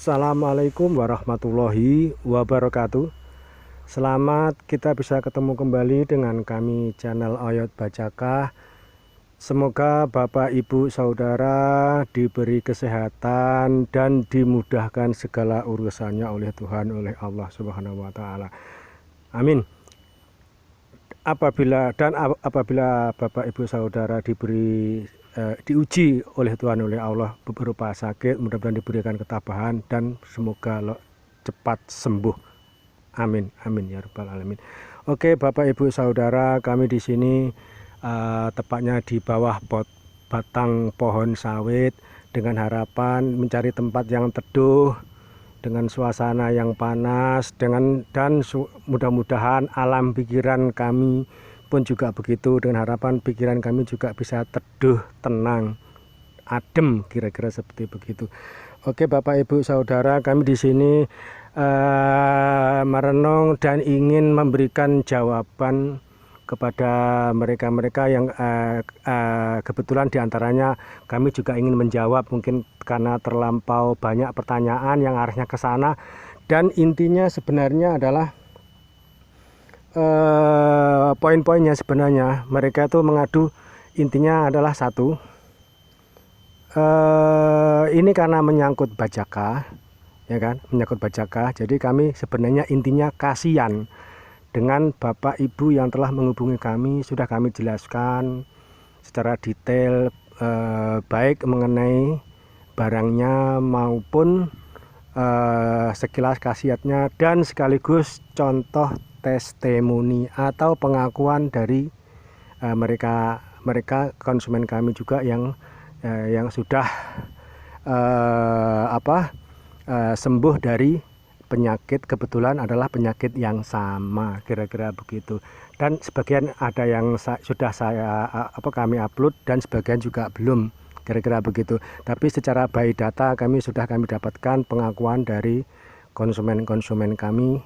Assalamualaikum warahmatullahi wabarakatuh. Selamat kita bisa ketemu kembali dengan kami channel Oyot Bacakah. Semoga Bapak Ibu Saudara diberi kesehatan dan dimudahkan segala urusannya oleh Tuhan, oleh Allah Subhanahu wa Ta'ala. Amin. Apabila Bapak Ibu Saudara diuji oleh Tuhan, oleh Allah berupa sakit, mudah-mudahan diberikan ketabahan dan semoga cepat sembuh. Amin, amin ya rabbal alamin. Oke, Bapak Ibu Saudara, kami di sini tepatnya di bawah batang pohon sawit dengan harapan mencari tempat yang teduh dengan suasana yang panas, dan mudah-mudahan alam pikiran kami pun juga begitu, dengan harapan pikiran kami juga bisa teduh, tenang, adem, kira-kira seperti begitu. Oke, Bapak Ibu Saudara, kami di sini merenung dan ingin memberikan jawaban kepada mereka-mereka yang kebetulan diantaranya kami juga ingin menjawab, mungkin karena terlampau banyak pertanyaan yang arahnya ke sana, dan intinya sebenarnya adalah poin-poinnya sebenarnya mereka itu mengadu, intinya adalah satu, ini karena menyangkut Bacakah, ya kan, menyangkut Bacakah. Jadi kami sebenarnya intinya kasihan dengan Bapak Ibu yang telah menghubungi kami. Sudah kami jelaskan secara detail baik mengenai barangnya maupun sekilas khasiatnya, dan sekaligus contoh testimoni atau pengakuan dari mereka konsumen kami juga yang sudah sembuh dari penyakit, kebetulan adalah penyakit yang sama, kira-kira begitu. Dan sebagian ada yang sudah kami upload dan sebagian juga belum, kira-kira begitu. Tapi secara by data kami dapatkan pengakuan dari konsumen kami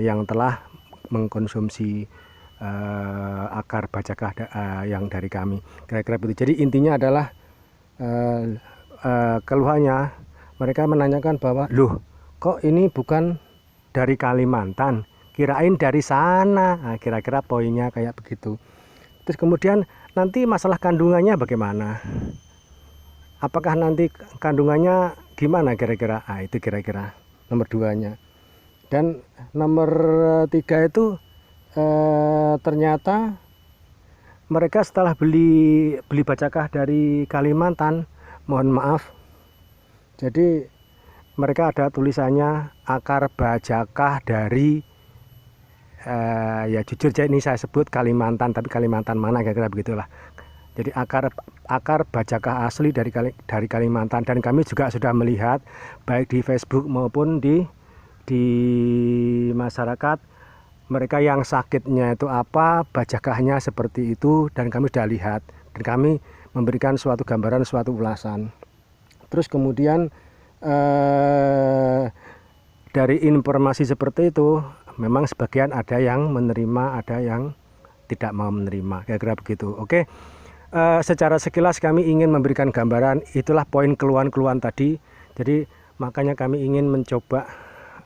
yang telah mengkonsumsi akar Bacakah yang dari kami, kira-kira begitu. Jadi intinya adalah keluhannya mereka menanyakan bahwa loh, kok ini bukan dari Kalimantan, kirain dari sana. Nah, kira-kira poinnya kayak begitu. Terus kemudian nanti masalah kandungannya bagaimana, apakah nanti kandungannya gimana kira-kira. Nah, itu kira-kira nomor 2-nya. Dan nomor 3 itu ternyata mereka setelah beli Bacakah dari Kalimantan, mohon maaf, jadi mereka ada tulisannya akar Bacakah dari ya jujur ini saya sebut Kalimantan, tapi Kalimantan mana, kira-kira begitulah. Jadi akar Bacakah asli dari Kalimantan, dan kami juga sudah melihat baik di Facebook maupun di masyarakat, mereka yang sakitnya itu apa, Bacakahnya seperti itu, dan kami sudah lihat dan kami memberikan suatu gambaran, suatu ulasan. Terus kemudian dari informasi seperti itu memang sebagian ada yang menerima, ada yang tidak mau menerima, kira-kira begitu. Oke, secara sekilas kami ingin memberikan gambaran, itulah poin keluhan-keluhan tadi. Jadi makanya kami ingin mencoba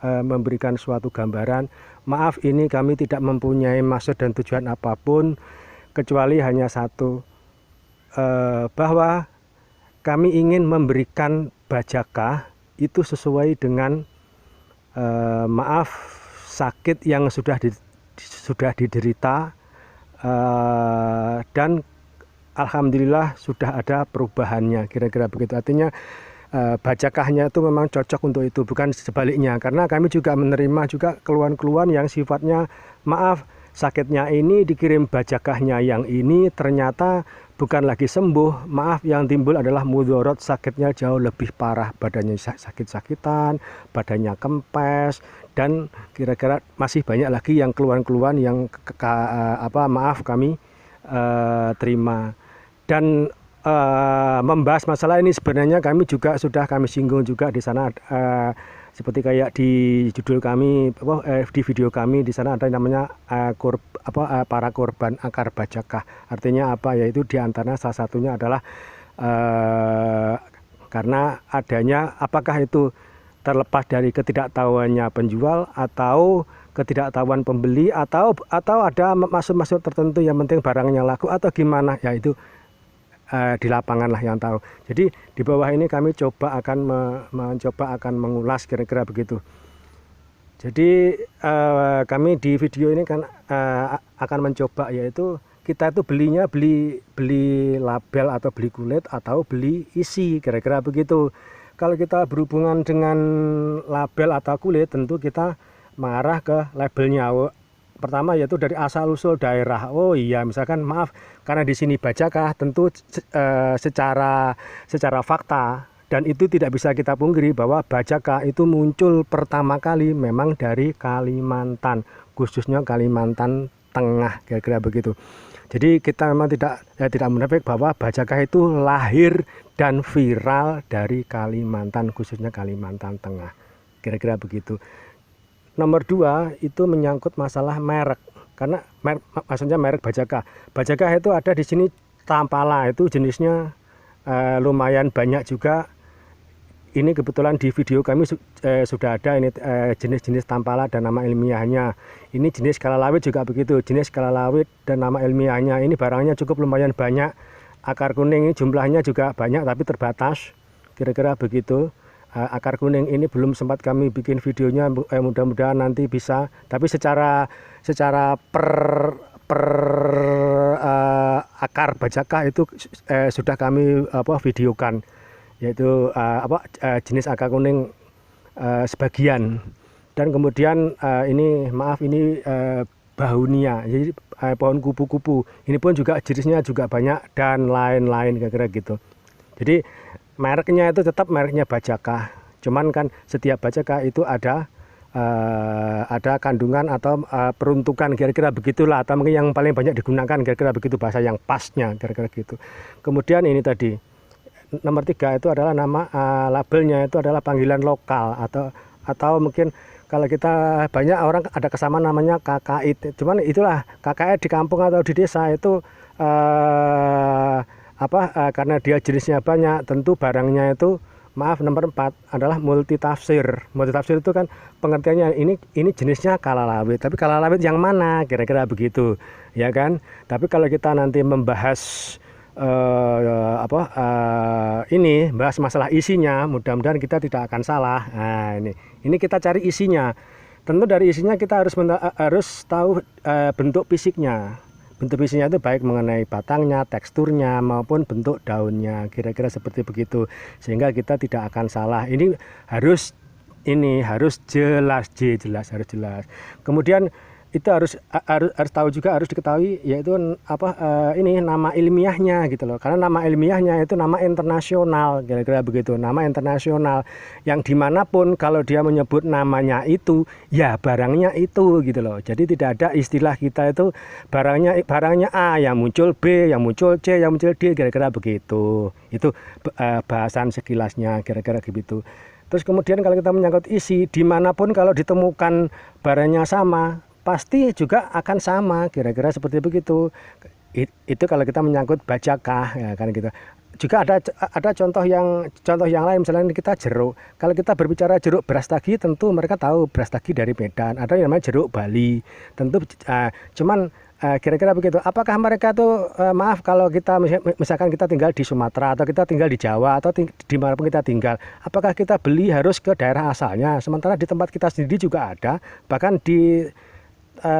memberikan suatu gambaran. Maaf, ini kami tidak mempunyai maksud dan tujuan apapun kecuali hanya satu, bahwa kami ingin memberikan Bacakah itu sesuai dengan maaf, sakit yang sudah diderita, dan alhamdulillah sudah ada perubahannya, kira-kira begitu. Artinya Bacakahnya itu memang cocok untuk itu, bukan sebaliknya. Karena kami juga menerima juga keluhan-keluhan yang sifatnya maaf, sakitnya ini dikirim Bacakahnya yang ini ternyata bukan lagi sembuh, maaf, yang timbul adalah mudorot, sakitnya jauh lebih parah, badannya sakit-sakitan, badannya kempes, dan kira-kira masih banyak lagi yang keluhan-keluhan yang maaf kami terima. Dan membahas masalah ini sebenarnya kami juga sudah kami singgung juga di sana, seperti kayak di judul kami, di video kami di sana ada namanya para korban akar Bacakah. Artinya apa? Yaitu diantaranya salah satunya adalah karena adanya, apakah itu terlepas dari ketidaktahuannya penjual atau ketidaktahuan pembeli atau ada maksud-maksud tertentu yang penting barangnya laku atau gimana, ya itu di lapangan lah yang tahu. Jadi di bawah ini kami coba akan mengulas kira-kira begitu. Jadi kami di video ini kan akan mencoba, yaitu kita itu beli label atau beli kulit atau beli isi, kira-kira begitu. Kalau kita berhubungan dengan label atau kulit, tentu kita mengarah ke labelnya. Pertama yaitu dari asal-usul daerah. Oh iya, misalkan maaf karena di sini Bajakah, tentu secara fakta dan itu tidak bisa kita pungkiri bahwa Bajakah itu muncul pertama kali memang dari Kalimantan, khususnya Kalimantan Tengah, kira-kira begitu. Jadi kita memang tidak munafik bahwa Bajakah itu lahir dan viral dari Kalimantan, khususnya Kalimantan Tengah, kira-kira begitu. Nomor 2 itu menyangkut masalah merek, karena maksudnya merek Bajakah. Bajakah itu ada di sini Tampala, itu jenisnya lumayan banyak juga. Ini kebetulan di video kami sudah ada ini jenis-jenis Tampala dan nama ilmiahnya. Ini jenis kalalawit juga begitu, jenis kalalawit dan nama ilmiahnya. Ini barangnya cukup lumayan banyak. Akar kuning ini jumlahnya juga banyak tapi terbatas, kira-kira begitu. Akar kuning ini belum sempat kami bikin videonya, mudah-mudahan nanti bisa. Tapi secara per akar Bajakah itu sudah kami videokan, yaitu jenis akar kuning sebagian. Dan kemudian ini bahunia, jadi pohon kupu-kupu. Ini pun juga jenisnya juga banyak dan lain-lain, kira-kira gitu. Jadi mereknya itu tetap mereknya Bajakah, cuman kan setiap Bajakah itu ada kandungan atau peruntukan, kira-kira begitulah, atau mungkin yang paling banyak digunakan, kira-kira begitu bahasa yang pasnya, kira-kira gitu. Kemudian ini tadi nomor 3 itu adalah nama labelnya itu adalah panggilan lokal atau mungkin kalau kita banyak orang ada kesamaan namanya KKI, cuman itulah KKI di kampung atau di desa itu karena dia jenisnya banyak, tentu barangnya itu nomor 4 adalah multitafsir. Multitafsir itu kan pengertiannya ini jenisnya kalalawit, tapi kalalawit yang mana, kira-kira begitu, ya kan. Tapi kalau kita nanti membahas bahas masalah isinya, mudah-mudahan kita tidak akan salah. Nah, ini kita cari isinya. Tentu dari isinya kita harus tahu bentuk fisiknya. Bentuk fisiknya itu baik mengenai batangnya, teksturnya maupun bentuk daunnya, kira-kira seperti begitu, sehingga kita tidak akan salah. Ini harus jelas, harus jelas. Kemudian itu harus tahu juga, harus diketahui, yaitu ini nama ilmiahnya gitu loh, karena nama ilmiahnya itu nama internasional, kira-kira begitu, nama internasional yang dimanapun kalau dia menyebut namanya itu ya barangnya itu gitu loh. Jadi tidak ada istilah kita itu barangnya A yang muncul B, yang muncul C, yang muncul D, kira-kira begitu. Itu bahasan sekilasnya, kira-kira begitu. Terus kemudian kalau kita menyangkut isi, dimanapun kalau ditemukan barangnya sama, pasti juga akan sama, kira-kira seperti begitu. Itu kalau kita menyangkut Bajakah, ya kan gitu. Juga ada contoh yang lain, misalnya kita jeruk. Kalau kita berbicara jeruk Brastagi, tentu mereka tahu Brastagi dari Medan. Ada yang namanya jeruk Bali, tentu cuman kira-kira begitu. Apakah mereka tuh kalau kita misalkan kita tinggal di Sumatera atau kita tinggal di Jawa atau dimanapun kita tinggal, apakah kita beli harus ke daerah asalnya? Sementara di tempat kita sendiri juga ada, bahkan di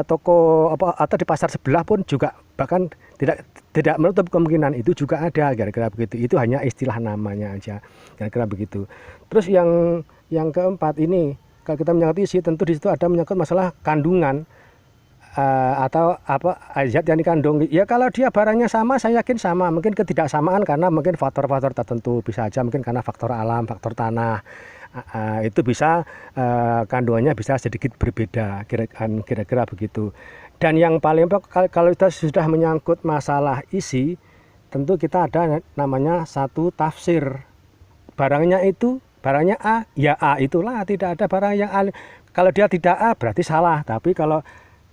toko atau di pasar sebelah pun juga bahkan tidak menutup kemungkinan itu juga ada, kira-kira begitu. Itu hanya istilah namanya aja, kira-kira begitu. Terus yang keempat ini, kalau kita menyangkut isi, tentu di situ ada menyangkut masalah kandungan atau zat yang dikandung. Ya kalau dia barangnya sama, saya yakin sama. Mungkin ketidaksamaan karena mungkin faktor-faktor tertentu, bisa aja mungkin karena faktor alam, faktor tanah. Itu bisa kandungannya bisa sedikit berbeda, kira-kira begitu. Dan yang paling kalau kita sudah menyangkut masalah isi, tentu kita ada namanya satu tafsir. Barangnya A, ya A itulah, tidak ada barang yang A. Kalau dia tidak A berarti salah. Tapi kalau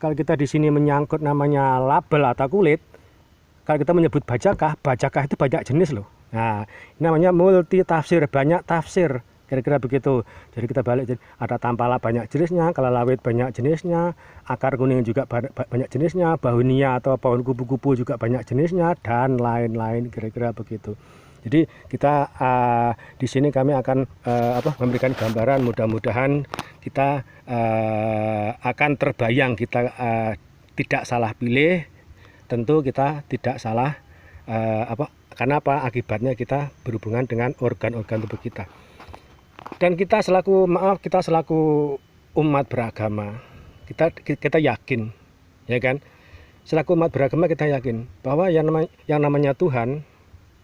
kita di sini menyangkut namanya label atau kulit, kalau kita menyebut Bajakah itu banyak jenis loh. Nah, ini namanya multi tafsir, banyak tafsir. kira-kira begitu. Jadi kita balik, jadi ada tampala banyak jenisnya, kelalawit banyak jenisnya, akar kuning juga banyak jenisnya, bahunia atau pohon kupu-kupu juga banyak jenisnya, dan lain-lain, kira-kira begitu. Jadi kita di sini kami akan memberikan gambaran, mudah-mudahan kita akan terbayang, kita tidak salah pilih, tentu kita tidak salah karena apa, akibatnya kita berhubungan dengan organ-organ tubuh kita. Dan kita selaku umat beragama, kita yakin, ya kan, selaku umat beragama kita yakin bahwa yang namanya Tuhan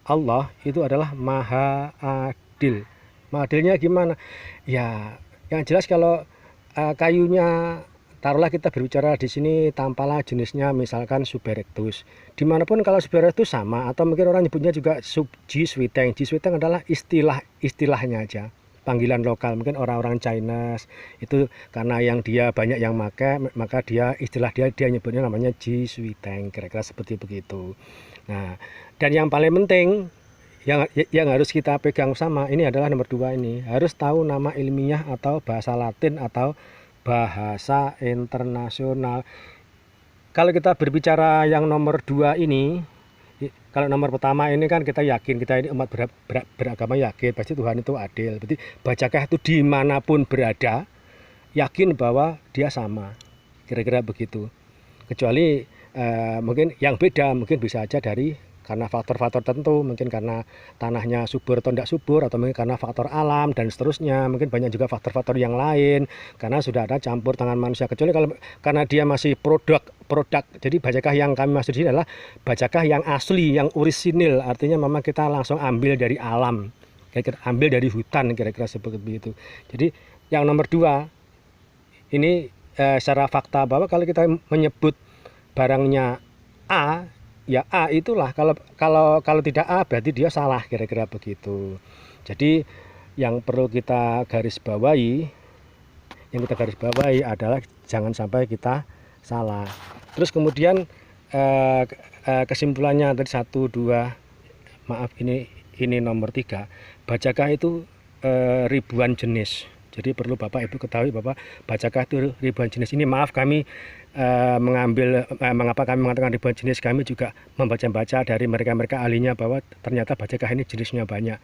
Allah itu adalah maha adil. Maha adilnya gimana? Ya, yang jelas kalau kayunya, taruhlah kita berbicara di sini tampala jenisnya misalkan Suberectus. Dimanapun kalau Suberectus sama, atau mungkin orang nyebutnya juga Jiswiteng. Jiswiteng adalah istilahnya aja, panggilan lokal. Mungkin orang-orang Chinese itu karena yang dia banyak yang pakai, maka dia nyebutnya namanya Jiswiteng, kira-kira seperti begitu. Nah, dan yang paling penting yang harus kita pegang sama ini adalah nomor 2, ini harus tahu nama ilmiah atau bahasa Latin atau bahasa internasional. Kalau kita berbicara yang nomor 2 ini, kalau nomor pertama ini kan kita yakin, kita ini umat beragama yakin pasti Tuhan itu adil. Berarti bacakah itu dimanapun berada, yakin bahwa dia sama, kira-kira begitu. Kecuali mungkin yang beda, mungkin bisa aja karena faktor-faktor tertentu, mungkin karena tanahnya subur atau tidak subur, atau mungkin karena faktor alam dan seterusnya. Mungkin banyak juga faktor-faktor yang lain karena sudah ada campur tangan manusia. Kecuali karena dia masih produk. Jadi bacakah yang kami maksud di sini adalah bacakah yang asli, yang orisinil. Artinya memang kita langsung ambil dari alam, ambil dari hutan, kira-kira seperti itu. Jadi yang nomor 2 ini secara fakta, bahwa kalau kita menyebut barangnya A, ya A itulah, kalau tidak A berarti dia salah, kira-kira begitu. Jadi yang perlu kita garis bawahi adalah jangan sampai kita salah. Terus kemudian kesimpulannya tadi 1, 2, maaf ini nomor 3, bacakah itu ribuan jenis. Jadi perlu Bapak Ibu ketahui bahwa bacakah itu ribuan jenis. Ini maaf kami mengapa kami mengatakan ribuan jenis, kami juga membaca-baca dari mereka ahlinya bahwa ternyata bacakah ini jenisnya banyak.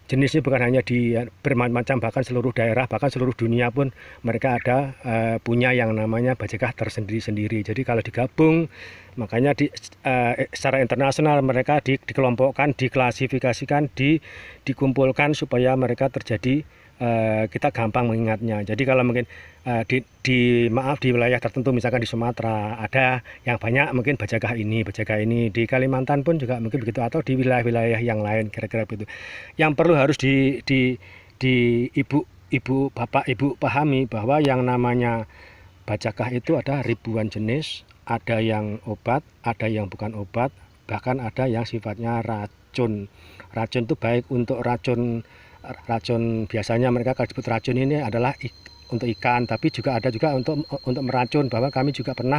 Jenisnya bukan hanya di bermacam-macam, bahkan seluruh daerah, bahkan seluruh dunia pun mereka ada punya yang namanya bacakah tersendiri-sendiri. Jadi kalau digabung, makanya secara internasional mereka dikelompokkan, diklasifikasikan, dikumpulkan supaya mereka terjadi, kita gampang mengingatnya. Jadi kalau mungkin di wilayah tertentu, misalkan di Sumatera ada yang banyak mungkin bacakah ini, di Kalimantan pun juga mungkin begitu, atau di wilayah-wilayah yang lain, kira-kira begitu. Yang perlu harus di Bapak Ibu pahami bahwa yang namanya bacakah itu ada ribuan jenis, ada yang obat, ada yang bukan obat, bahkan ada yang sifatnya racun. Racun itu baik untuk racun biasanya mereka kalau disebut racun ini adalah untuk ikan, tapi juga ada juga untuk meracun. Bahwa kami juga pernah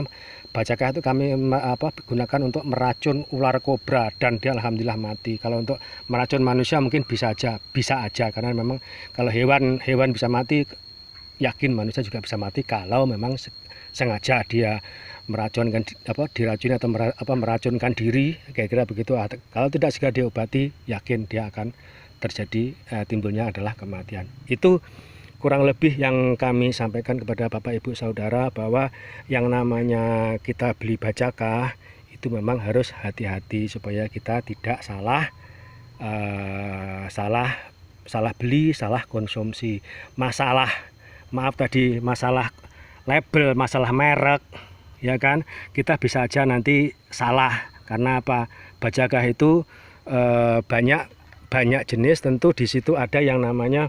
bacakah itu kami gunakan untuk meracun ular kobra dan dia alhamdulillah mati. Kalau untuk meracun manusia mungkin bisa aja karena memang kalau hewan bisa mati, yakin manusia juga bisa mati kalau memang sengaja dia meracunkan, diracuni atau meracunkan diri, kira-kira begitu. Kalau tidak segera diobati, yakin dia akan terjadi timbulnya adalah kematian. Itu kurang lebih yang kami sampaikan kepada Bapak Ibu Saudara, bahwa yang namanya kita beli bacakah itu memang harus hati-hati supaya kita tidak salah beli, salah konsumsi. Masalah label, masalah merek, ya kan, kita bisa aja nanti salah. Karena apa? Bacakah itu banyak jenis, tentu di situ ada yang namanya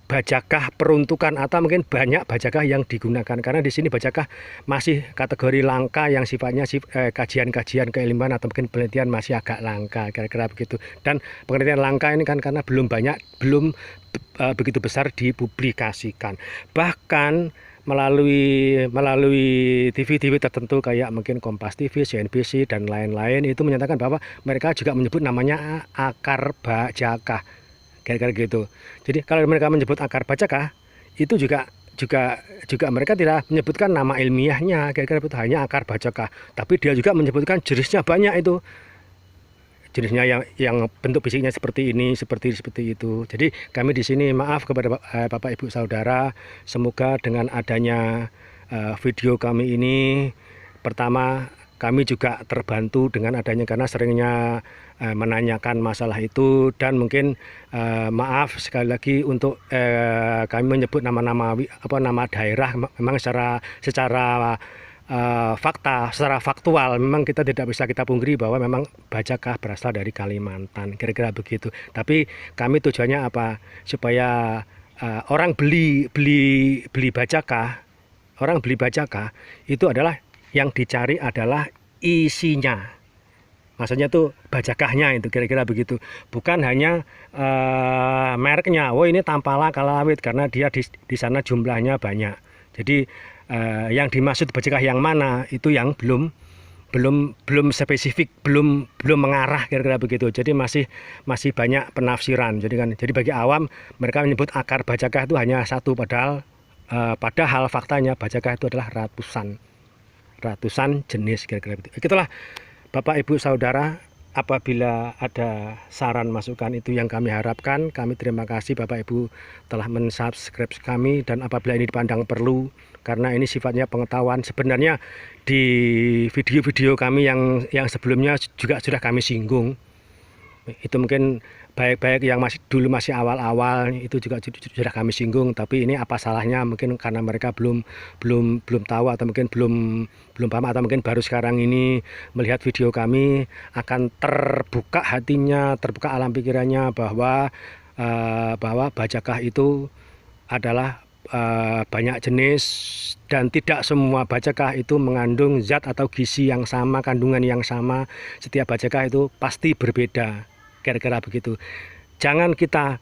bacakah peruntukan, atau mungkin banyak bacakah yang digunakan. Karena di sini bacakah masih kategori langka, yang sifatnya kajian-kajian keilmuan atau mungkin penelitian masih agak langka, kira-kira begitu. Dan penelitian langka ini kan karena belum begitu besar dipublikasikan. Bahkan melalui TV tertentu kayak mungkin Kompas TV, CNBC dan lain-lain itu menyatakan bahwa mereka juga menyebut namanya akar bacakah. kira-kira gitu. Jadi kalau mereka menyebut akar bacakah, itu juga mereka tidak menyebutkan nama ilmiahnya, kira-kira itu hanya akar bacakah. Tapi dia juga menyebutkan jenisnya banyak itu. Jenisnya yang bentuk fisiknya seperti ini, seperti itu. Jadi kami di sini maaf kepada Bapak Ibu Saudara, semoga dengan adanya video kami ini, pertama kami juga terbantu dengan adanya karena seringnya menanyakan masalah itu, dan mungkin maaf sekali lagi untuk kami menyebut nama-nama nama daerah memang secara secara faktual memang kita tidak bisa kita pungkiri bahwa memang bacakah berasal dari Kalimantan, kira-kira begitu. Tapi kami tujuannya apa? Supaya orang beli bacakah, itu adalah yang dicari adalah isinya. Maksudnya tuh bacakahnya itu, kira-kira begitu. Bukan hanya mereknya. Oh, ini Tampala Kalawit karena dia di sana jumlahnya banyak. Jadi yang dimaksud bacakah yang mana itu yang belum spesifik, belum mengarah, kira-kira begitu. Jadi masih banyak penafsiran. Jadi bagi awam mereka menyebut akar bacakah itu hanya satu, padahal faktanya bacakah itu adalah ratusan jenis, kira-kira begitu. Itulah Bapak Ibu Saudara, apabila ada saran masukan itu yang kami harapkan. Kami terima kasih Bapak Ibu telah mensubscribe kami, dan apabila ini dipandang perlu, karena ini sifatnya pengetahuan. Sebenarnya di video-video kami yang sebelumnya juga sudah kami singgung. Itu mungkin baik yang dulu masih awal-awal itu juga sudah kami singgung, tapi ini apa salahnya, mungkin karena mereka belum tahu, atau mungkin belum paham, atau mungkin baru sekarang ini melihat video kami, akan terbuka hatinya, terbuka alam pikirannya bahwa bacakah itu adalah banyak jenis, dan tidak semua bacakah itu mengandung zat atau gizi yang sama, kandungan yang sama. Setiap bacakah itu pasti berbeda, kira-kira begitu. Jangan kita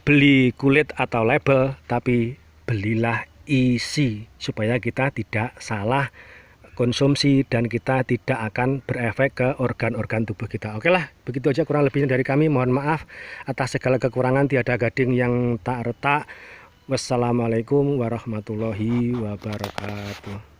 beli kulit atau label, tapi belilah isi, supaya kita tidak salah konsumsi dan kita tidak akan berefek ke organ-organ tubuh kita. Oke lah, begitu aja kurang lebihnya dari kami. Mohon maaf atas segala kekurangan, tiada gading yang tak retak. Wassalamualaikum warahmatullahi wabarakatuh.